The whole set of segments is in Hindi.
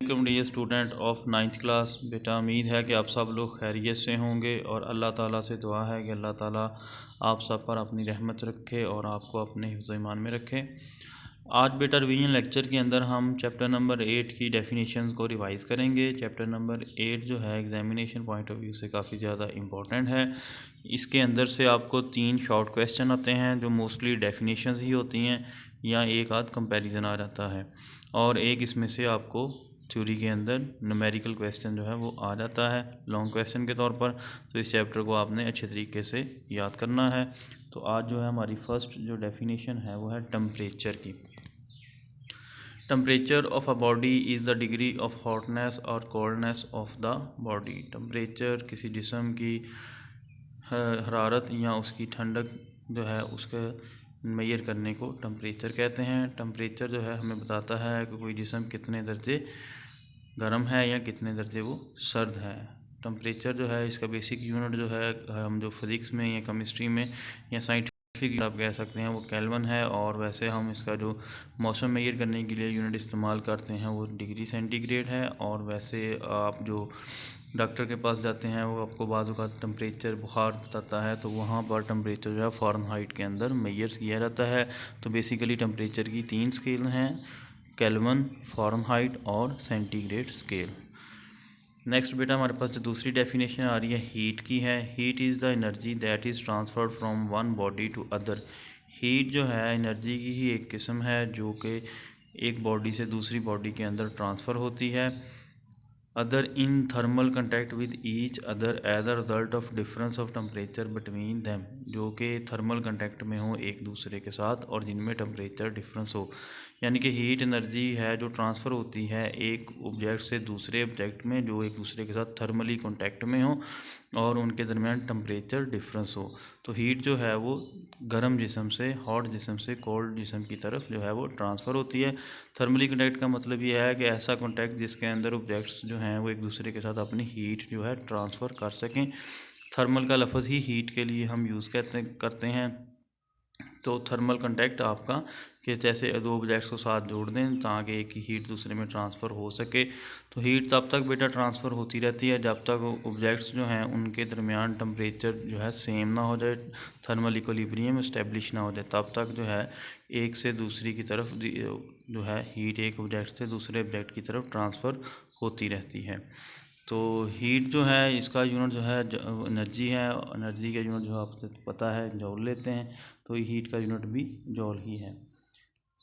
Welcome dear student of 9th class. बेटा उम्मीद है कि आप सब लोग खैरियत से होंगे और अल्लाह ताला से दुआ है कि अल्लाह ताला आप सब पर अपनी रहमत रखे और आपको अपने हिफ्ज़ ईमान में रखे। आज बेटा रिवीजन लेक्चर के अंदर हम चैप्टर नंबर 8 की डेफिनेशंस को रिवाइज़ करेंगे। चैप्टर नंबर 8 जो है एग्जामिनेशन पॉइंट ऑफ व्यू से काफ़ी ज़्यादा इम्पोर्टेंट है। इसके अंदर से आपको 3 शॉर्ट क्वेश्चन आते हैं जो मोस्टली डेफिनेशंस ही होती हैं या एक आध कंपैरिजन आ जाता है और एक इसमें से आपको थ्योरी के अंदर न्यूमेरिकल क्वेश्चन जो है वो आ जाता है लॉन्ग क्वेश्चन के तौर पर। तो इस चैप्टर को आपने अच्छे तरीके से याद करना है। तो आज जो है हमारी फर्स्ट जो डेफिनेशन है वो है टेम्परेचर की। Temperature of a body is the degree of hotness और coldness of the body. Temperature किसी जिस्म की हरारत या उसकी ठंडक जो है उसके मेजर करने को टेम्परेचर कहते हैं। टेम्परेचर जो है हमें बताता है कि कोई जिस्म कितने दर्जे गर्म है या कितने दर्जे वो सर्द है। टेम्परेचर जो है इसका बेसिक यूनिट जो है हम जो फिज़िक्स में या केमिस्ट्री में या साइंटिफिक आप कह सकते हैं वो केल्विन है, और वैसे हम इसका जो मौसम मेजर करने के लिए यूनिट इस्तेमाल करते हैं वो डिग्री सेंटीग्रेड है। और वैसे आप जो डॉक्टर के पास जाते हैं वो आपको बाज़ औक़ात टेम्परेचर बुखार बताता है तो वहाँ पर टेम्परेचर जो है फ़ारेनहाइट के अंदर मेजर किया जाता है। तो बेसिकली टेम्परेचर की 3 स्केल हैं, केल्विन, फ़ारेनहाइट और सेंटीग्रेड स्केल। नेक्स्ट बेटा हमारे पास जो दूसरी डेफिनेशन आ रही है हीट की है। Heat is the energy that is transferred from one body to other. Heat जो है एनर्जी की ही एक किस्म है जो कि एक बॉडी से दूसरी बॉडी के अंदर ट्रांसफ़र होती है। Other in thermal contact with each other as the result of difference of temperature between them, जो कि थर्मल कंटैक्ट में हो एक दूसरे के साथ और जिनमें टेम्परेचर डिफरेंस हो। यानी कि हीट एनर्जी है जो ट्रांसफ़र होती है एक ऑब्जेक्ट से दूसरे ऑब्जेक्ट में जो एक दूसरे के साथ थर्मली कॉन्टैक्ट में हो और उनके दरमियान टेम्परेचर डिफरेंस हो। तो हीट जो है वो गर्म जिस्म से, हॉट जिस्म से कोल्ड जिस्म की तरफ जो है वो ट्रांसफ़र होती है। थर्मली कॉन्टैक्ट का मतलब ये है कि ऐसा कॉन्टैक्ट जिसके अंदर ऑब्जेक्ट्स जो हैं वो एक दूसरे के साथ अपनी हीट जो है ट्रांसफ़र कर सकें। थर्मल का लफ्ज़ ही हीट के लिए हम यूज़ करते हैं। तो थर्मल कंटैक्ट आपका कि जैसे दो ऑब्जेक्ट्स को साथ जोड़ दें ताकि एक ही हीट दूसरे में ट्रांसफ़र हो सके। तो हीट तब तक बेटा ट्रांसफ़र होती रहती है जब तक ऑब्जेक्ट्स जो हैं उनके दरमियान टेम्परेचर जो है सेम ना हो जाए, थर्मल इक्विलिब्रियम इस्टेब्लिश ना हो जाए, तब तक जो है एक से दूसरी की तरफ जो है हीट एक ऑब्जेक्ट से दूसरे ऑब्जेक्ट की तरफ ट्रांसफ़र होती रहती है। तो हीट जो है इसका यूनिट जो है एनर्जी है, एनर्जी का यूनिट जो आपको पता है जॉल लेते हैं, तो हीट का यूनिट भी जॉल ही है।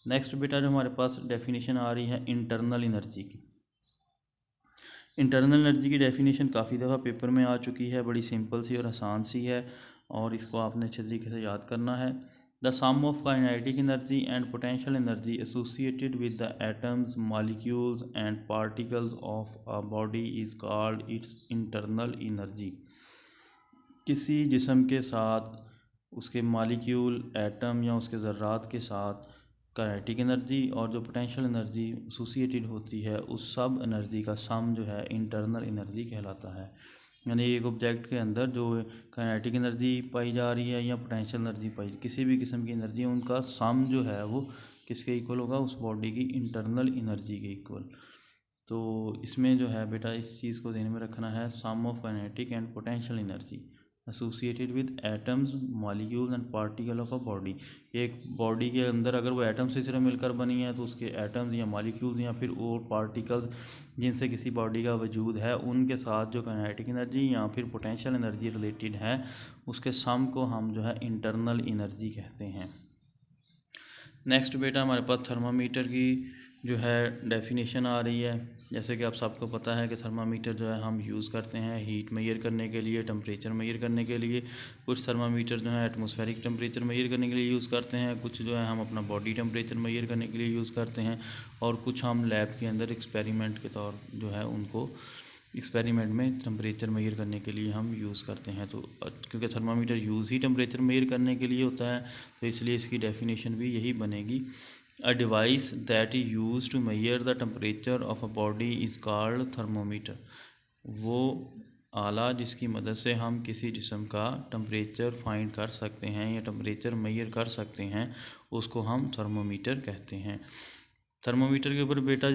नेक्स्ट बेटा जो हमारे पास डेफिनेशन आ रही है इंटरनल एनर्जी की। इंटरनल एनर्जी की डेफिनेशन काफ़ी दफ़ा पेपर में आ चुकी है, बड़ी सिंपल सी और आसान सी है और इसको आपने अच्छे तरीके से याद करना है। The sum of kinetic energy and potential energy associated with the atoms, molecules and particles of a body is called its internal energy. किसी जिस्म के साथ उसके मॉलिक्यूल, एटम या उसके ज़र्रात के साथ काइनेटिक एनर्जी और जो पोटेंशियल एनर्जी एसोसिएटेड होती है उस सब एनर्जी का सम जो है इंटरनल एनर्जी कहलाता है। यानी एक ऑब्जेक्ट के अंदर जो काइनेटिक एनर्जी पाई जा रही है या पोटेंशियल एनर्जी पाई, किसी भी किस्म की एनर्जी उनका सम जो है वो किसके इक्वल होगा, उस बॉडी की इंटरनल एनर्जी के इक्वल। तो इसमें जो है बेटा इस चीज़ को ध्यान में रखना है, sum of kinetic and potential energy associated with atoms, molecules and particle of a body. एक बॉडी के अंदर अगर वो एटम से सिर्फ मिलकर बनी है तो उसके एटम्स या मॉलिक्यूल्स या फिर और पार्टिकल्स जिनसे किसी बॉडी का वजूद है उनके साथ जो काइनेटिक एनर्जी या फिर पोटेंशियल एनर्जी रिलेटेड है उसके सम को हम जो है इंटरनल एनर्जी कहते हैं। नेक्स्ट बेटा हमारे पास थर्मामीटर की जो है डेफिनेशन आ रही है। जैसे कि आप सबको पता है कि थर्मामीटर जो है हम यूज़ करते हैं हीट मेजर करने के लिए, टेम्परेचर मेजर करने के लिए। कुछ थर्मामीटर जो है एटमॉस्फेरिक टेम्परेचर मेजर करने के लिए यूज़ करते हैं, कुछ जो है हम अपना बॉडी टेम्परेचर मेजर करने के लिए यूज़ करते हैं, और कुछ हम लैब के अंदर एक्सपेरिमेंट के तौर जो है उनको एक्सपेरिमेंट में टेम्परेचर मेजर करने के लिए हम यूज़ करते हैं। तो क्योंकि थर्मामीटर यूज़ ही टेम्परेचर मेजर करने के लिए होता है तो इसलिए इसकी डेफिनेशन भी यही बनेगी। A device that is use to measure the temperature of a body is called thermometer. वो आला जिसकी मदद से हम किसी जिस्म का टेम्परेचर फाइंड कर सकते हैं या टेम्परेचर मेजर कर सकते हैं उसको हम थर्मोमीटर कहते हैं। थर्मोमीटर के ऊपर बेटा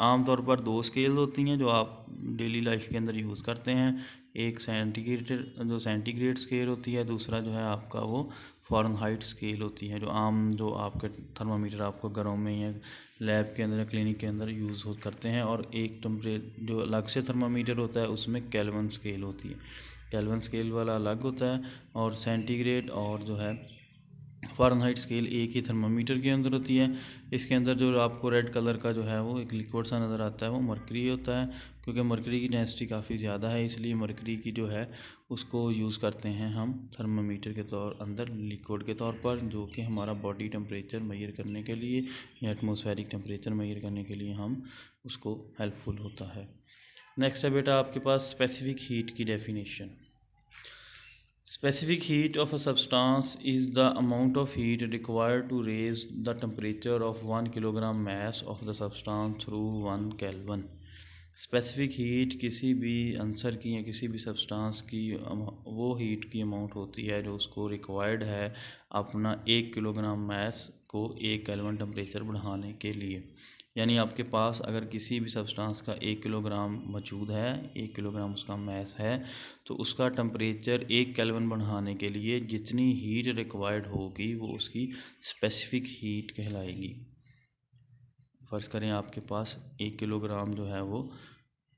आमतौर पर दो स्केल होती हैं जो आप डेली लाइफ के अंदर यूज़ करते हैं। एक सेंटीग्रेड स्केल होती है, दूसरा जो है आपका वो फ़ारेनहाइट स्केल होती है, जो आपके थर्मामीटर आपको घरों में या लैब के अंदर या क्लिनिक के अंदर यूज़ करते हैं। और एक जो अलग से थर्मामीटर होता है उसमें केल्विन स्केल होती है। केल्विन स्केल वाला अलग होता है, और सेंटीग्रेड और जो है फ़ारेनहाइट स्केल एक ही थर्मामीटर के अंदर होती है। इसके अंदर जो आपको रेड कलर का जो है वो एक लिक्विड सा नज़र आता है वो मरकरी होता है, क्योंकि मरकरी की डेंसिटी काफ़ी ज़्यादा है, इसलिए मरकरी की जो है उसको यूज़ करते हैं हम थर्मामीटर के अंदर लिक्विड के तौर पर, जो कि हमारा बॉडी टेम्परेचर मेजर करने के लिए या एटमॉस्फेरिक टेम्परेचर मेजर करने के लिए हम उसको हेल्पफुल होता है। नेक्स्ट है बेटा आपके पास स्पेसिफिक हीट की definition. Specific heat of a substance is the amount of heat required to raise the temperature of 1 kilogram mass of the substance through 1 Kelvin। Specific heat किसी भी आंसर की या किसी भी सब्सटेंस की वो हीट की अमाउंट होती है जो उसको रिक्वायर्ड है अपना 1 किलोग्राम मैस को 1 केल्विन टेम्परेचर बढ़ाने के लिए। यानी आपके पास अगर किसी भी सब्सटेंस का 1 किलोग्राम मौजूद है, 1 किलोग्राम उसका मैस है, तो उसका टेम्परेचर 1 केल्विन बढ़ाने के लिए जितनी हीट रिक्वायर्ड होगी वो उसकी स्पेसिफिक हीट कहलाएगी। फ़र्ज़ करें आपके पास 1 किलोग्राम जो है वो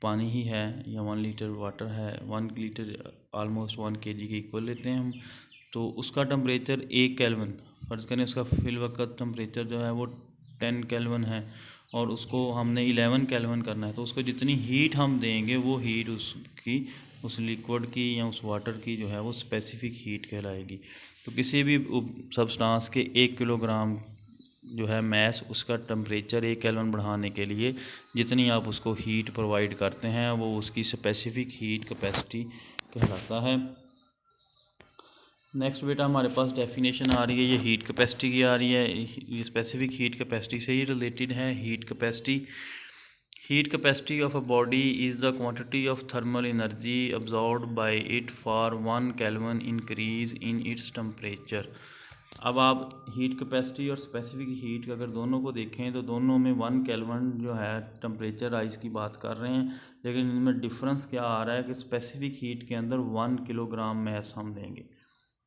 पानी ही है या 1 लीटर वाटर है, 1 लीटर ऑलमोस्ट 1 kg के इक्वल लेते हैं हम, तो उसका टेम्परेचर 1 केल्विन, फ़र्ज़ करें उसका फिल वक्त टेम्परेचर जो है वो 10 केल्विन है और उसको हमने 11 केल्विन करना है, तो उसको जितनी हीट हम देंगे वो हीट उसकी उस लिक्विड की या उस वाटर की जो है वो स्पेसिफिक हीट कहलाएगी। तो किसी भी सब्सटेंस के 1 किलोग्राम जो है मैस उसका टेम्परेचर 1 केल्विन बढ़ाने के लिए जितनी आप उसको हीट प्रोवाइड करते हैं वो उसकी स्पेसिफिक हीट कैपेसिटी कहलाता है। नेक्स्ट बेटा हमारे पास डेफिनेशन आ रही है, ये हीट कैपेसिटी की आ रही है, ये स्पेसिफिक हीट कैपेसिटी से ही रिलेटेड है। Heat capacity of a body is the quantity of thermal energy absorbed by it for 1 kelvin increase in its temperature. अब आप हीट कैपेसिटी और स्पेसिफिक हीट अगर दोनों को देखें तो दोनों में 1 केल्विन जो है टेम्परेचर राइज की बात कर रहे हैं, लेकिन इनमें डिफरेंस क्या आ रहा है कि स्पेसिफिक हीट के अंदर 1 किलोग्राम मैस हम देंगे।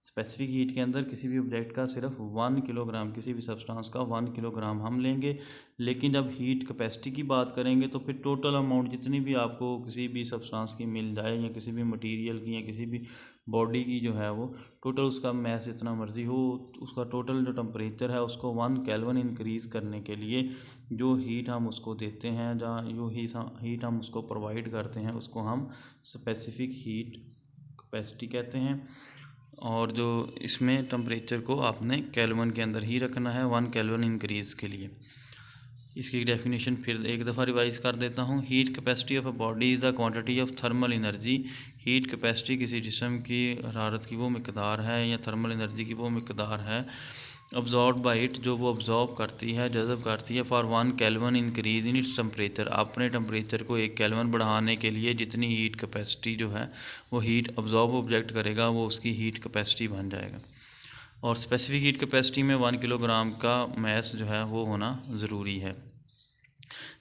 स्पेसिफिक हीट के अंदर किसी भी ऑब्जेक्ट का सिर्फ 1 किलोग्राम, किसी भी सब्सटेंस का 1 किलोग्राम हम लेंगे। लेकिन जब हीट कैपेसिटी की बात करेंगे तो फिर टोटल अमाउंट जितनी भी आपको किसी भी सब्सटेंस की मिल जाए या किसी भी मटेरियल की या किसी भी बॉडी की जो है वो टोटल उसका मैस जितना मर्जी हो, उसका टोटल जो टेम्परेचर है उसको 1 केल्विन इंक्रीज़ करने के लिए जो हीट हम उसको देते हैं, जहाँ जो हीट हम उसको प्रोवाइड करते हैं उसको हम स्पेसिफिक हीट कैपेसिटी कहते हैं। और जो इसमें टेम्परेचर को आपने केल्विन के अंदर ही रखना है 1 केल्विन इंक्रीज़ के लिए। इसकी डेफिनेशन फिर एक दफ़ा रिवाइज कर देता हूँ। Heat capacity of a body is the quantity of thermal energy. Heat capacity किसी जिस्म की हरारत की वो मिकदार है या थर्मल एनर्जी की वो मिकदार है अब्जॉर्ब बाई इट, जो वो अब्जॉर्ब करती है, जज़ब करती है, for 1 kelvin increase in its temperature, अपने टेम्परेचर को 1 केल्विन बढ़ाने के लिए जितनी हीट कैपेसिटी जो है वो हीट अब्जॉर्ब ऑब्जेक्ट करेगा वो उसकी हीट कैपेसिटी बन जाएगा। और स्पेसिफिक हीट कैपेसिटी में 1 किलोग्राम का मैस जो है वो होना ज़रूरी है।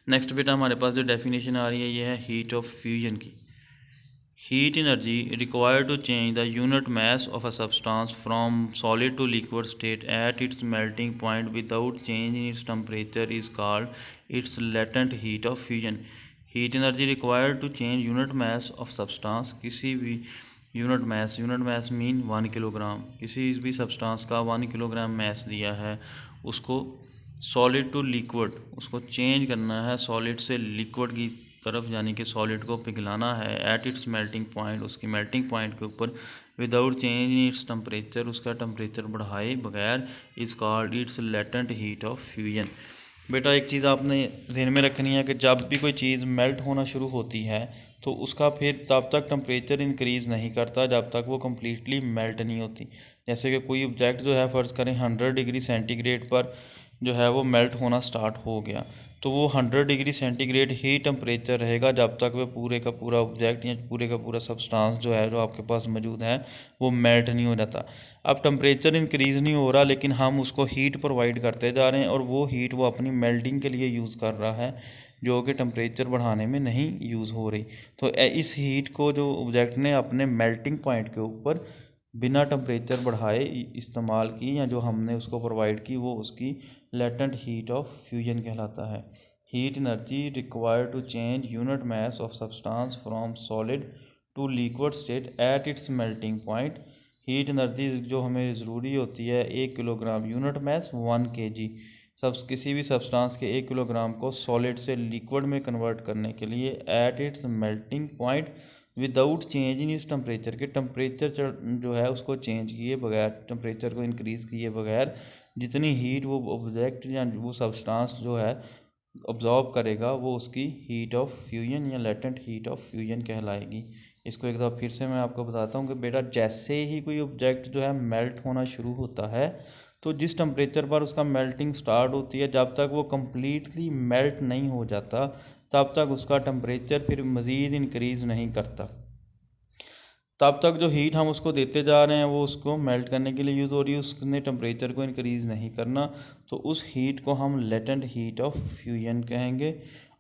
नेक्स्ट बेटा हमारे पास जो डेफिनेशन आ रही है ये है हीट ऑफ फ्यूजन की। Heat energy required to change the unit mass of a substance from solid to liquid state at its melting point without change in its temperature is called its latent heat of fusion। Heat energy required to change unit mass of substance, किसी भी यूनिट मैस मीन 1 किलोग्राम, किसी भी सब्सटेंस का 1 किलोग्राम मैस दिया है उसको सॉलिड टू लिक्विड उसको चेंज करना है सॉलिड से लिक्विड की तरफ, यानी कि सॉलिड को पिघलाना है एट इट्स मेल्टिंग पॉइंट, उसकी मेल्टिंग पॉइंट के ऊपर विदाउट चेंज इन इट्स टेम्परेचर, उसका टेम्परेचर बढ़ाए बगैर, is called its latent heat of fusion. बेटा एक चीज़ आपने ध्यान में रखनी है कि जब भी कोई चीज़ मेल्ट होना शुरू होती है तो उसका फिर तब तक टेम्परेचर इंक्रीज़ नहीं करता जब तक वो कम्प्लीटली मेल्ट नहीं होती। जैसे कि कोई ऑब्जेक्ट जो है फ़र्ज़ करें 100 डिग्री सेंटीग्रेड पर जो है वो मेल्ट होना स्टार्ट हो गया, तो वो 100 डिग्री सेंटीग्रेड ही टेम्परेचर रहेगा जब तक वह पूरे का पूरा ऑब्जेक्ट या पूरे का पूरा सब्सटेंस जो है जो आपके पास मौजूद है वो मेल्ट नहीं हो जाता। अब टेम्परेचर इंक्रीज़ नहीं हो रहा लेकिन हम उसको हीट प्रोवाइड करते जा रहे हैं और वो हीट वो अपनी मेल्टिंग के लिए यूज़ कर रहा है, जो कि टेम्परेचर बढ़ाने में नहीं यूज़ हो रही। तो इस हीट को जो ऑब्जेक्ट ने अपने मेल्टिंग पॉइंट के ऊपर बिना टेम्परेचर बढ़ाए इस्तेमाल की, या जो हमने उसको प्रोवाइड की, वो उसकी लेटेंट हीट ऑफ फ्यूजन कहलाता है। Heat energy required to change unit mass of substance from solid to liquid state at its melting point. Heat energy जो हमें ज़रूरी होती है 1 किलोग्राम यूनिट मास 1 kg। किसी भी सब्सटेंस के 1 किलोग्राम को सॉलिड से लिक्विड में कन्वर्ट करने के लिए eight its melting point without change इन इस टेम्परेचर के, टेम्परेचर जो है उसको चेंज किए बगैर, टेम्परेचर को इंक्रीज़ किए बगैर जितनी हीट वो ऑब्जेक्ट या वो सब्सटेंस जो है ऑब्जॉर्व करेगा, वो उसकी हीट ऑफ फ्यूजन या लेटेंट हीट ऑफ फ्यूजन कहलाएगी। इसको एक दफ़ा फिर से मैं आपको बताता हूँ कि बेटा जैसे ही कोई ऑब्जेक्ट जो है मेल्ट होना शुरू होता है, तो जिस टेम्परेचर पर उसका मेल्टिंग स्टार्ट होती है, जब तक वो कम्प्लीटली मेल्ट नहीं हो जाता तब तक उसका टेम्परेचर फिर मज़ीद इंक्रीज़ नहीं करता। तब तक जो हीट हम उसको देते जा रहे हैं वो उसको मेल्ट करने के लिए यूज़ हो रही है, उसने टेम्परेचर को इंक्रीज़ नहीं करना। तो उस हीट को हम लेटेंट हीट ऑफ फ्यूजन कहेंगे।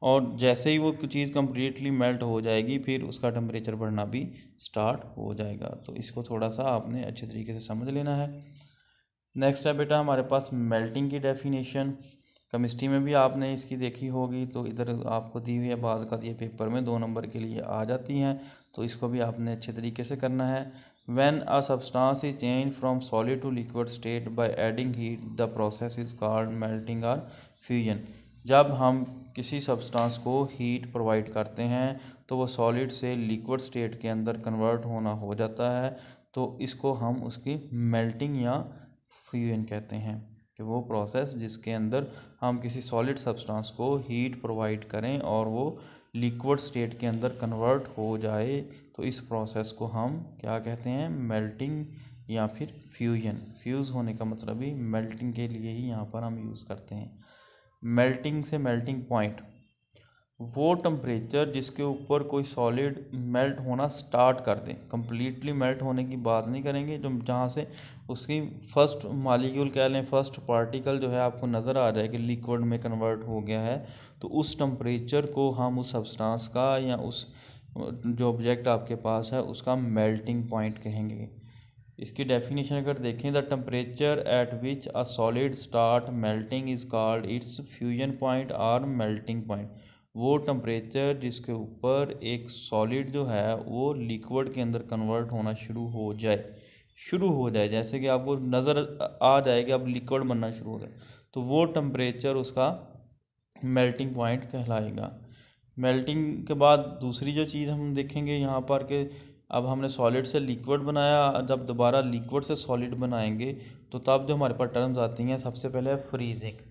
और जैसे ही वो चीज़ कम्प्लीटली मेल्ट हो जाएगी, फिर उसका टेम्परेचर बढ़ना भी स्टार्ट हो जाएगा। तो इसको थोड़ा सा आपने अच्छे तरीके से समझ लेना है। नेक्स्ट है बेटा हमारे पास मेल्टिंग की डेफिनेशन। केमिस्ट्री में भी आपने इसकी देखी होगी, तो इधर आपको दी हुई है, बाद का ये पेपर में 2 नंबर के लिए आ जाती हैं, तो इसको भी आपने अच्छे तरीके से करना है। When a substance is change from solid to liquid state by adding heat the process is called melting और फ्यूजन। जब हम किसी सब्सटेंस को हीट प्रोवाइड करते हैं तो वो सॉलिड से लिक्विड स्टेट के अंदर कन्वर्ट होना हो जाता है, तो इसको हम उसकी मेल्टिंग या फ्यूजन कहते हैं। कि वो प्रोसेस जिसके अंदर हम किसी सॉलिड सब्सटेंस को हीट प्रोवाइड करें और वो लिक्विड स्टेट के अंदर कन्वर्ट हो जाए, तो इस प्रोसेस को हम क्या कहते हैं, मेल्टिंग या फिर फ्यूजन। फ्यूज़ होने का मतलब ही मेल्टिंग के लिए ही यहाँ पर हम यूज़ करते हैं। मेल्टिंग से मेल्टिंग पॉइंट, वो टेम्परेचर जिसके ऊपर कोई सॉलिड मेल्ट होना स्टार्ट कर दे, कम्प्लीटली मेल्ट होने की बात नहीं करेंगे, जो जहाँ से उसकी फर्स्ट मॉलिक्यूल कह लें, फर्स्ट पार्टिकल जो है आपको नज़र आ जाए कि लिक्विड में कन्वर्ट हो गया है, तो उस टेम्परेचर को हम उस सब्सटेंस का या उस जो ऑब्जेक्ट आपके पास है उसका मेल्टिंग पॉइंट कहेंगे। इसकी डेफिनेशन अगर देखें, the temperature at which a solid start melting is called its fusion point और मेल्टिंग पॉइंट। वो टेम्परेचर जिसके ऊपर एक सॉलिड जो है वो लिक्विड के अंदर कन्वर्ट होना शुरू हो जाए, जैसे कि आपको नज़र आ जाए कि अब लिक्विड बनना शुरू हो जाए, तो वो टेम्परेचर उसका मेल्टिंग पॉइंट कहलाएगा। मेल्टिंग के बाद दूसरी जो चीज़ हम देखेंगे यहाँ पर कि अब हमने सॉलिड से लिक्विड बनाया, जब दोबारा लिक्विड से सॉलिड बनाएंगे तो तब जो हमारे पास टर्म्स आती हैं, सबसे पहले है freezing.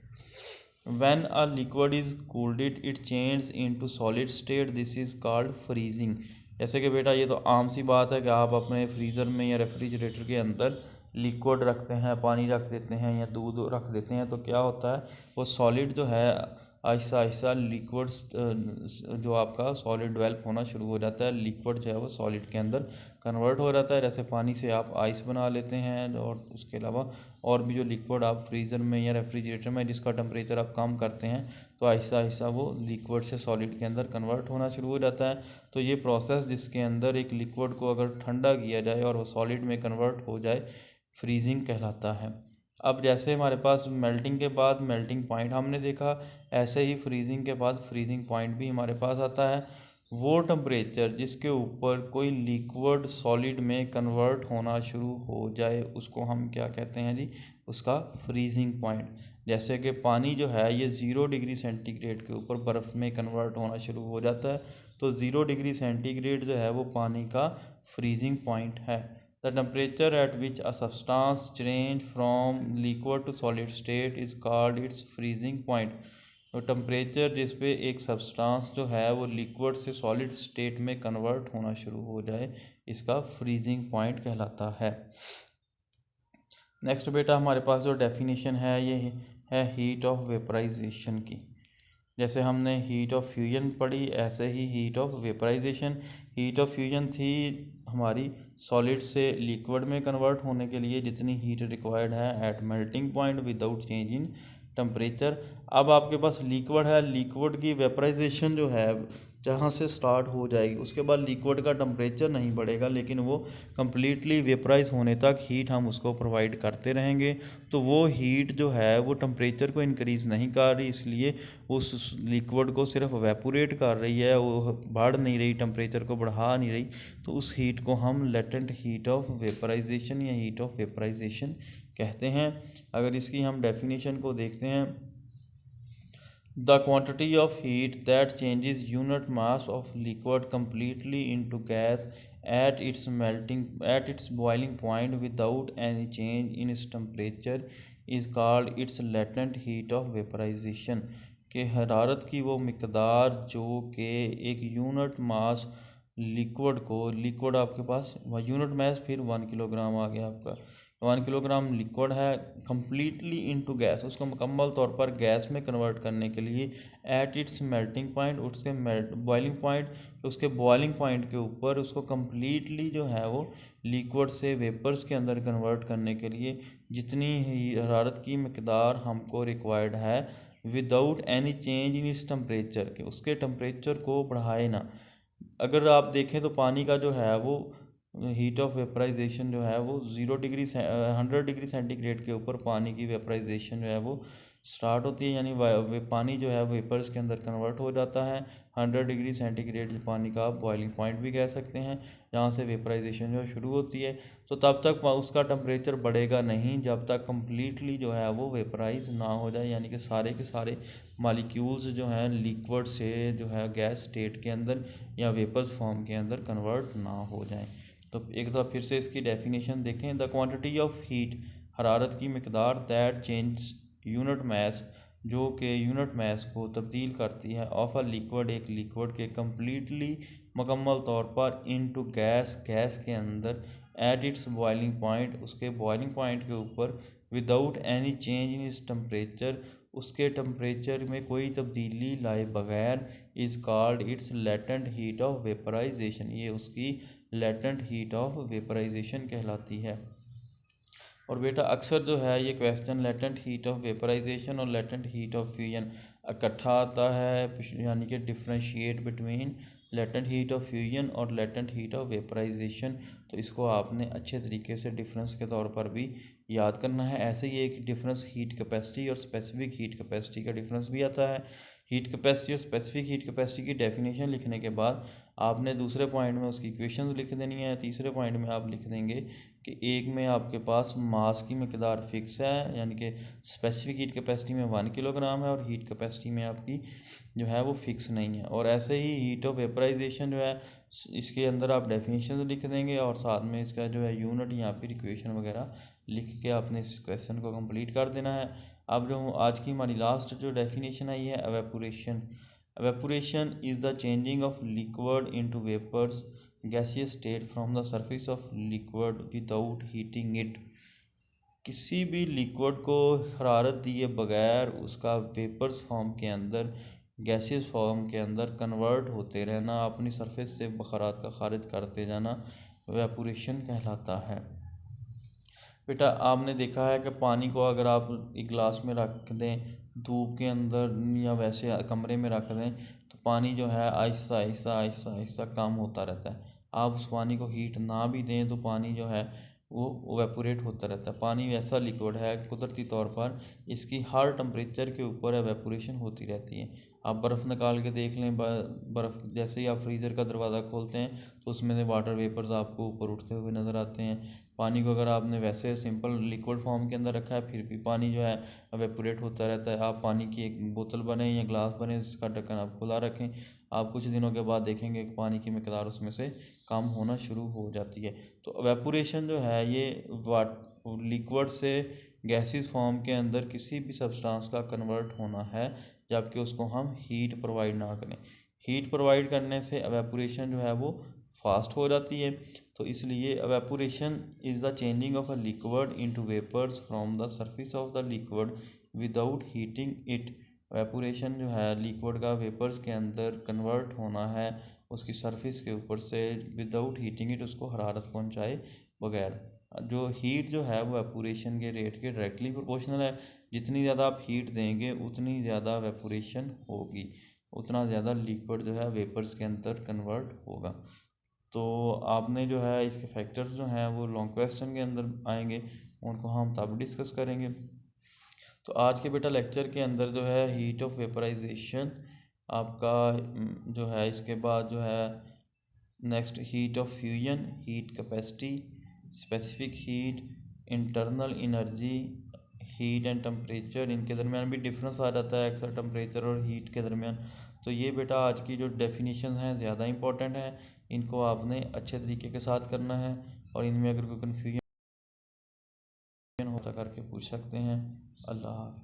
When a liquid is cooled it change into solid state, this is called freezing. जैसे कि बेटा ये तो आम सी बात है कि आप अपने फ्रीज़र में या रेफ्रिजरेटर के अंदर लिक्विड रखते हैं, पानी रख देते हैं या दूध रख देते हैं, तो क्या होता है, वो सॉलिड जो है आहिस्ता आहिस्ता लिक्विड जो आपका सॉलिड डेवलप होना शुरू हो जाता है, लिक्विड जो है वो सॉलिड के अंदर कन्वर्ट हो जाता है। जैसे पानी से आप आइस बना लेते हैं, और उसके अलावा और भी जो लिक्विड आप फ्रीज़र में या रेफ्रिजरेटर में जिसका टेम्परेचर आप कम करते हैं, तो आहिस्ता आहिस्ता वो लिक्विड से सॉलिड के अंदर कन्वर्ट होना शुरू हो जाता है। तो ये प्रोसेस जिसके अंदर एक लिक्विड को अगर ठंडा किया जाए और वो सॉलिड में कन्वर्ट हो जाए, फ्रीजिंग कहलाता है। अब जैसे हमारे पास मेल्टिंग के बाद मेल्टिंग पॉइंट हमने देखा, ऐसे ही फ्रीजिंग के बाद फ्रीजिंग पॉइंट भी हमारे पास आता है। वो टेम्परेचर जिसके ऊपर कोई लिक्विड सॉलिड में कन्वर्ट होना शुरू हो जाए, उसको हम क्या कहते हैं जी, उसका फ्रीजिंग पॉइंट। जैसे कि पानी जो है ये 0 डिग्री सेंटीग्रेड के ऊपर बर्फ़ में कन्वर्ट होना शुरू हो जाता है, तो 0 डिग्री सेंटीग्रेड जो है वो पानी का फ्रीजिंग पॉइंट है। The temperature at which a substance change from liquid to solid state is called its freezing point। तो टेम्परेचर जिस पे एक सब्सटेंस जो है वो लिक्विड से सॉलिड स्टेट में कन्वर्ट होना शुरू हो जाए, इसका फ्रीजिंग पॉइंट कहलाता है। नेक्स्ट बेटा हमारे पास जो डेफिनेशन है ये है हीट ऑफ वेपराइजेशन की। जैसे हमने हीट ऑफ फ्यूजन पढ़ी, ऐसे ही heat of vaporisation. Heat of fusion थी हमारी सॉलिड से लिक्विड में कन्वर्ट होने के लिए जितनी हीट रिक्वायर्ड है at melting point without change in temperature. अब आपके पास लिक्विड है, लिक्विड की वेपराइजेशन जो है जहाँ से स्टार्ट हो जाएगी, उसके बाद लिक्विड का टेम्परेचर नहीं बढ़ेगा, लेकिन वो कम्प्लीटली वेपराइज होने तक हीट हम उसको प्रोवाइड करते रहेंगे। तो वो हीट जो है वो टेम्परेचर को इंक्रीज़ नहीं कर रही, इसलिए उस लिक्विड को सिर्फ वेपोरेट कर रही है, वो बढ़ नहीं रही, टेम्परेचर को बढ़ा नहीं रही। तो उस हीट को हम लेटेंट हीट ऑफ वेपराइजेशन या हीट ऑफ वेपराइजेशन कहते हैं। अगर इसकी हम डेफिनेशन को देखते हैं, the quantity of heat that changes unit mass of liquid completely into gas at its boiling point without any change in its temperature is called its latent heat of vaporization। के हरारत की वो मिकदार जो कि एक यूनिट मास लिक्विड आपके पास यूनिट मास, फिर 1 किलोग्राम आ गया आपका, 1 किलोग्राम लिक्विड है, कम्प्लीटली इनटू गैस, उसको मुकम्मल तौर पर गैस में कन्वर्ट करने के लिए एट इट्स मेल्टिंग पॉइंट, उसके बॉइलिंग पॉइंट, उसके बॉइलिंग पॉइंट के ऊपर उसको कम्प्लीटली जो है वो लिक्विड से वेपर्स के अंदर कन्वर्ट करने के लिए जितनी हरारत की मकदार हमको रिक्वायर्ड है, विदाउट एनी चेंज इन इस टेम्परेचर के, उसके टेम्परेचर को बढ़ाए ना। अगर आप देखें तो पानी का जो है वो हीट ऑफ वेपराइजेशन जो है वो 100 डिग्री सेंटीग्रेड के ऊपर पानी की वेपराइजेशन जो है वो स्टार्ट होती है, यानी पानी जो है वेपर्स के अंदर कन्वर्ट हो जाता है। 100 डिग्री सेंटीग्रेड पानी का आप बॉइलिंग पॉइंट भी कह सकते हैं, जहाँ से वेपराइजेशन जो शुरू होती है। तो तब तक उसका टेम्परेचर बढ़ेगा नहीं जब तक कम्प्लीटली जो है वो वेपराइज ना हो जाए, यानी कि सारे के सारे मालिक्यूल्स जो हैं लिक्विड से जो है गैस स्टेट के अंदर या वेपर्स फॉर्म के अंदर कन्वर्ट ना हो जाएं। तो एक दफ़ा फिर से इसकी डेफिनेशन देखें, द क्वांटिटी ऑफ हीट, हरारत की मकदार, दैट चेंज यूनिट मास, जो कि यूनिट मास को तब्दील करती है, ऑफ अ लिक्विड, एक लिक्विड के कम्प्लीटली मुकम्मल तौर पर इनटू गैस, गैस के अंदर, एट इट्स बॉइलिंग पॉइंट, उसके बॉइलिंग पॉइंट के ऊपर, विदाउट एनी चेंज इन इस टेम्परेचर, उसके टेम्परेचर में कोई तब्दीली लाए बगैर, is called its latent heat of vaporisation, ये उसकी लेटेंट हीट ऑफ वेपराइजेशन कहलाती है। और बेटा अक्सर जो है ये question latent heat of vaporization और लेटेंट हीट ऑफ फ्यूजन इकट्ठा आता है, यानी कि differentiate between latent heat of fusion और लेटेंट हीट ऑफ वेपराइजेशन। तो इसको आपने अच्छे तरीके से डिफरेंस के तौर पर भी याद करना है। ऐसे ही एक डिफरेंस हीट कैपेसिटी और स्पेसिफिक हीट कैपेसिटी का डिफरेंस भी आता है। हीट कैपेसिटी और स्पेसिफिक हीट कैपेसिटी की डेफिनेशन लिखने के बाद आपने दूसरे पॉइंट में उसकी इक्वेशंस लिख देनी है, तीसरे पॉइंट में आप लिख देंगे कि एक में आपके पास मास की मकदार फिक्स है, यानी कि स्पेसिफिक हीट कैपेसिटी में 1 किलोग्राम है, और हीट कैपेसिटी में आपकी जो है वो फिक्स नहीं है। और ऐसे ही हीट ऑफ वेपराइजेशन जो है इसके अंदर आप डेफिनेशन लिख देंगे और साथ में इसका जो है यूनिट या फिर इक्वेशन वगैरह लिख के आपने इस क्वेश्चन को कंप्लीट कर देना है। अब जो आज की हमारी लास्ट जो डेफिनेशन आई है, evaporation. Evaporation is the changing of liquid into vapours gaseous state from the surface of liquid without heating it. किसी भी लिक्विड को हरारत दिए बगैर उसका वेपर्स फॉर्म के अंदर, गैसियस फॉर्म के अंदर कन्वर्ट होते रहना, अपनी सरफेस से बखरात का खारिज करते जाना, वेपोरेशन कहलाता है। बेटा आपने देखा है कि पानी को अगर आप एक गिलास में रख दें, धूप के अंदर या वैसे कमरे में रख दें, तो पानी जो है आहिस्ता आहिस्ता आहिस्ता आहिस्ता कम होता रहता है। आप उस पानी को हीट ना भी दें तो पानी जो है वो वेपोरेट होता रहता है। पानी ऐसा लिक्विड है कुदरती तौर पर इसकी हर टेम्परेचर के ऊपर वेपोरेशन होती रहती है। आप बर्फ़ निकाल के देख लें, बर्फ़ जैसे ही आप फ्रीज़र का दरवाज़ा खोलते हैं तो उसमें से वाटर वेपर्स आपको ऊपर उठते हुए नज़र आते हैं। पानी को अगर आपने वैसे सिंपल लिक्विड फॉर्म के अंदर रखा है फिर भी पानी जो है वेपोरेट होता रहता है। आप पानी की एक बोतल बने या ग्लास बने, उसका ढक्कन आप खुला रखें, आप कुछ दिनों के बाद देखेंगे कि पानी की मकदार उसमें से कम होना शुरू हो जाती है। तो वेपोरेशन जो है ये लिक्विड से गैसेस फॉर्म के अंदर किसी भी सब्सटेंस का कन्वर्ट होना है, जबकि उसको हम हीट प्रोवाइड ना करें। हीट प्रोवाइड करने से एवेपोरेशन जो है वो फास्ट हो जाती है। तो इसलिए evaporation is the changing of a liquid into vapours from the surface of the liquid without heating it. Evaporation जो है लिक्विड का वेपर्स के अंदर कन्वर्ट होना है उसकी सरफेस के ऊपर से, विदाउट हीटिंग इट, उसको हरारत पहुंचाए बगैर। जो हीट जो है वो एवपोरेशन के रेट के डायरेक्टली प्रोपोर्शनल है। जितनी ज़्यादा आप हीट देंगे उतनी ज़्यादा एवपोरेशन होगी, उतना ज़्यादा लिक्विड जो है वेपर्स के अंदर कन्वर्ट होगा। तो आपने जो है इसके फैक्टर्स जो हैं वो लॉन्ग क्वेश्चन के अंदर आएंगे, उनको हम तब डिस्कस करेंगे। तो आज के बेटा लेक्चर के अंदर जो है हीट ऑफ वेपराइजेशन आपका जो है, इसके बाद जो है next heat of fusion, heat capacity, specific heat, internal energy, heat and temperature, इनके दरमियान भी डिफरेंस आ जाता है अक्सर टेम्परेचर और हीट के दरमियान। तो ये बेटा आज की जो डेफिनेशन हैं ज़्यादा इंपॉर्टेंट हैं, इनको आपने अच्छे तरीके के साथ करना है, और इनमें अगर कोई कन्फ्यूजन होता करके पूछ सकते हैं। अल्लाह हाफ़िज़।